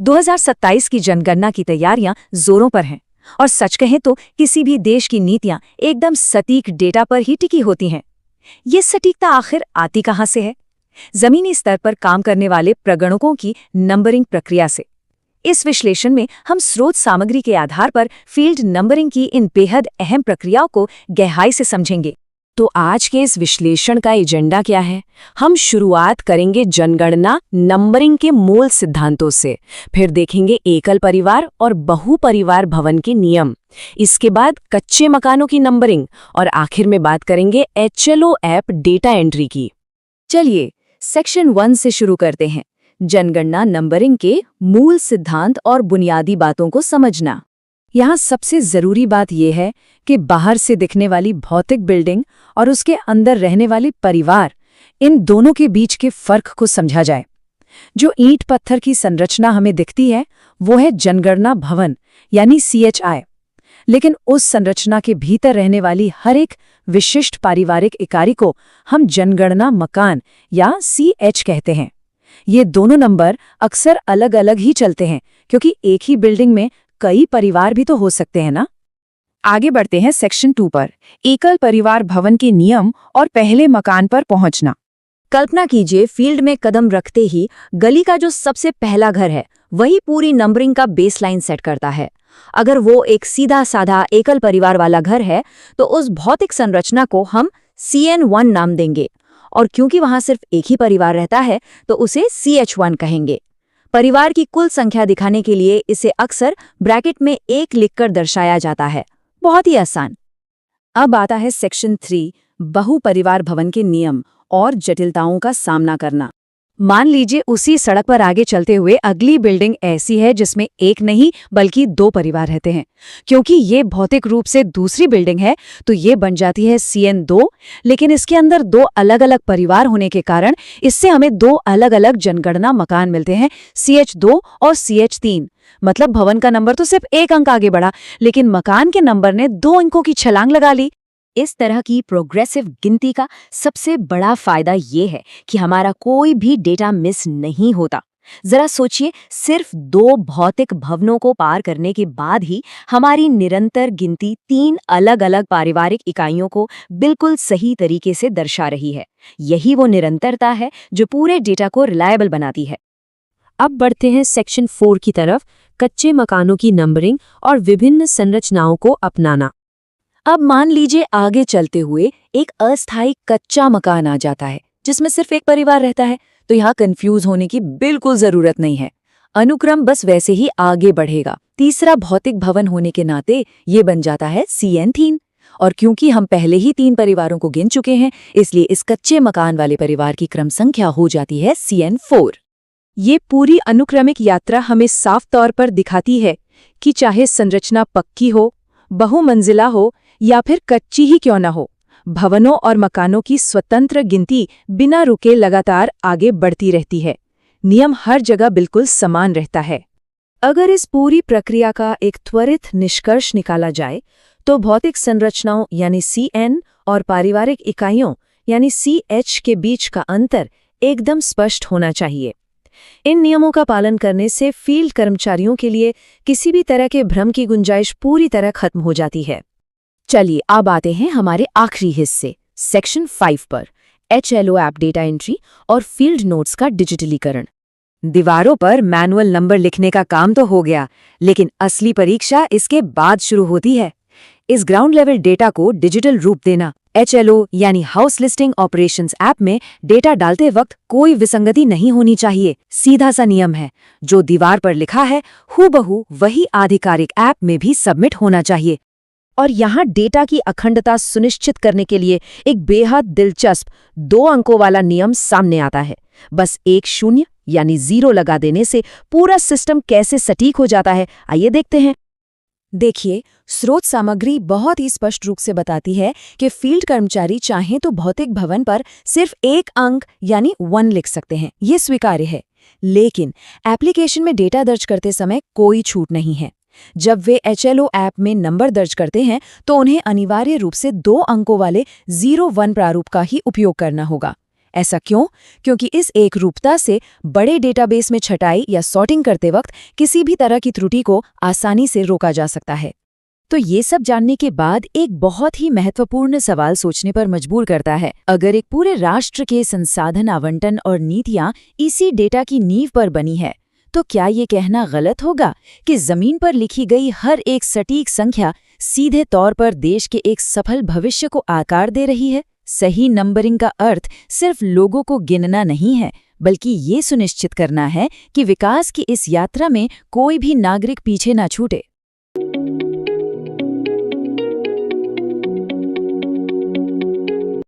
2027 की जनगणना की तैयारियां जोरों पर हैं और सच कहें तो किसी भी देश की नीतियां एकदम सटीक डेटा पर ही टिकी होती हैं। ये सटीकता आखिर आती कहां से है? जमीनी स्तर पर काम करने वाले प्रगणकों की नंबरिंग प्रक्रिया से। इस विश्लेषण में हम स्रोत सामग्री के आधार पर फील्ड नंबरिंग की इन बेहद अहम प्रक्रियाओं को गहराई से समझेंगे। तो आज के इस विश्लेषण का एजेंडा क्या है? हम शुरुआत करेंगे जनगणना नंबरिंग के मूल सिद्धांतों से, फिर देखेंगे एकल परिवार और बहु परिवार भवन के नियम, इसके बाद कच्चे मकानों की नंबरिंग और आखिर में बात करेंगे HLO ऐप डेटा एंट्री की। चलिए सेक्शन 1 से शुरू करते हैं, जनगणना नंबरिंग के मूल सिद्धांत और बुनियादी बातों को समझना। यहाँ सबसे जरूरी बात यह है कि बाहर से दिखने वाली भौतिक बिल्डिंग और उसके अंदर रहने वाली परिवार, इन दोनों के बीच के फर्क को समझा जाए। जो ईंट पत्थर की संरचना हमें दिखती है वो है जनगणना भवन यानी CHI, लेकिन उस संरचना के भीतर रहने वाली हर एक विशिष्ट पारिवारिक इकाई को हम जनगणना मकान या CH कहते हैं। ये दोनों नंबर अक्सर अलग अलग ही चलते हैं क्योंकि एक ही बिल्डिंग में कई परिवार भी तो हो सकते हैं ना। आगे बढ़ते हैं सेक्शन 2 पर, एकल परिवार भवन के नियम और पहले मकान पर पहुंचना। कल्पना कीजिए फील्ड में कदम रखते ही गली का जो सबसे पहला घर है वही पूरी नंबरिंग का बेसलाइन सेट करता है। अगर वो एक सीधा साधा एकल परिवार वाला घर है तो उस भौतिक संरचना को हम CN1 नाम देंगे, और क्योंकि वहां सिर्फ एक ही परिवार रहता है तो उसे CH1 कहेंगे। परिवार की कुल संख्या दिखाने के लिए इसे अक्सर ब्रैकेट में 1 लिखकर दर्शाया जाता है। बहुत ही आसान। अब आता है सेक्शन 3, बहु परिवार भवन के नियम और जटिलताओं का सामना करना। मान लीजिए उसी सड़क पर आगे चलते हुए अगली बिल्डिंग ऐसी है जिसमें एक नहीं बल्कि 2 परिवार रहते हैं। क्योंकि ये भौतिक रूप से दूसरी बिल्डिंग है तो ये बन जाती है CN2, लेकिन इसके अंदर 2 अलग अलग परिवार होने के कारण इससे हमें 2 अलग अलग जनगणना मकान मिलते हैं, CH2 और CH3। मतलब भवन का नंबर तो सिर्फ 1 अंक आगे बढ़ा, लेकिन मकान के नंबर ने 2 अंकों की छलांग लगा ली। इस तरह की प्रोग्रेसिव गिनती का सबसे बड़ा फायदा ये है कि हमारा कोई भी डेटा मिस नहीं होता। जरा सोचिए, सिर्फ 2 भौतिक भवनों को पार करने के बाद ही हमारी निरंतर गिनती 3 अलग अलग पारिवारिक इकाइयों को बिल्कुल सही तरीके से दर्शा रही है। यही वो निरंतरता है जो पूरे डेटा को रिलायबल बनाती है। अब बढ़ते हैं सेक्शन 4 की तरफ, कच्चे मकानों की नंबरिंग और विभिन्न संरचनाओं को अपनाना। अब मान लीजिए आगे चलते हुए एक अस्थायी कच्चा मकान आ जाता है जिसमें सिर्फ एक परिवार रहता है, तो यहाँ कंफ्यूज होने की बिल्कुल जरूरत नहीं है। अनुक्रम बस वैसे ही आगे बढ़ेगा। तीसरा भौतिक भवन होने के नाते ये बन जाता है CN3, और क्योंकि हम पहले ही 3 परिवारों को गिन चुके हैं इसलिए इस कच्चे मकान वाले परिवार की क्रम संख्या हो जाती है CN4। ये पूरी अनुक्रमिक यात्रा हमें साफ तौर पर दिखाती है कि चाहे संरचना पक्की हो, बहुमंजिला हो या फिर कच्ची ही क्यों न हो, भवनों और मकानों की स्वतंत्र गिनती बिना रुके लगातार आगे बढ़ती रहती है। नियम हर जगह बिल्कुल समान रहता है। अगर इस पूरी प्रक्रिया का एक त्वरित निष्कर्ष निकाला जाए तो भौतिक संरचनाओं यानी CN और पारिवारिक इकाइयों यानी CH के बीच का अंतर एकदम स्पष्ट होना चाहिए। इन नियमों का पालन करने से फील्ड कर्मचारियों के लिए किसी भी तरह के भ्रम की गुंजाइश पूरी तरह खत्म हो जाती है। चलिए अब आते हैं हमारे आखिरी हिस्से, सेक्शन 5 पर, HLO ऐप डेटा एंट्री और फील्ड नोट्स का डिजिटलीकरण। दीवारों पर मैनुअल नंबर लिखने का काम तो हो गया, लेकिन असली परीक्षा इसके बाद शुरू होती है। इस ग्राउंड लेवल डेटा को डिजिटल रूप देना। HLO यानी हाउस लिस्टिंग ऑपरेशंस ऐप में डेटा डालते वक्त कोई विसंगति नहीं होनी चाहिए। सीधा सा नियम है, जो दीवार पर लिखा है हूबहू वही आधिकारिक ऐप में भी सबमिट होना चाहिए। और यहाँ डेटा की अखंडता सुनिश्चित करने के लिए एक बेहद दिलचस्प 2 अंकों वाला नियम सामने आता है। बस एक 0 यानी 0 लगा देने से पूरा सिस्टम कैसे सटीक हो जाता है, आइए देखते हैं। देखिए, स्रोत सामग्री बहुत ही स्पष्ट रूप से बताती है कि फील्ड कर्मचारी चाहें तो भौतिक भवन पर सिर्फ 1 अंक यानी 1 लिख सकते हैं, ये स्वीकार्य है। लेकिन एप्लीकेशन में डेटा दर्ज करते समय कोई छूट नहीं है। जब वे HLO ऐप में नंबर दर्ज करते हैं तो उन्हें अनिवार्य रूप से 2 अंकों वाले 01 प्रारूप का ही उपयोग करना होगा। ऐसा क्यों? क्योंकि इस एकरूपता से बड़े डेटाबेस में छटाई या सॉर्टिंग करते वक्त किसी भी तरह की त्रुटि को आसानी से रोका जा सकता है। तो ये सब जानने के बाद एक बहुत ही महत्वपूर्ण सवाल सोचने पर मजबूर करता है। अगर एक पूरे राष्ट्र के संसाधन आवंटन और नीतियां इसी डेटा की नींव पर बनी है, तो क्या ये कहना गलत होगा कि जमीन पर लिखी गई हर एक सटीक संख्या सीधे तौर पर देश के एक सफल भविष्य को आकार दे रही है? सही नंबरिंग का अर्थ सिर्फ लोगों को गिनना नहीं है, बल्कि ये सुनिश्चित करना है कि विकास की इस यात्रा में कोई भी नागरिक पीछे ना छूटे।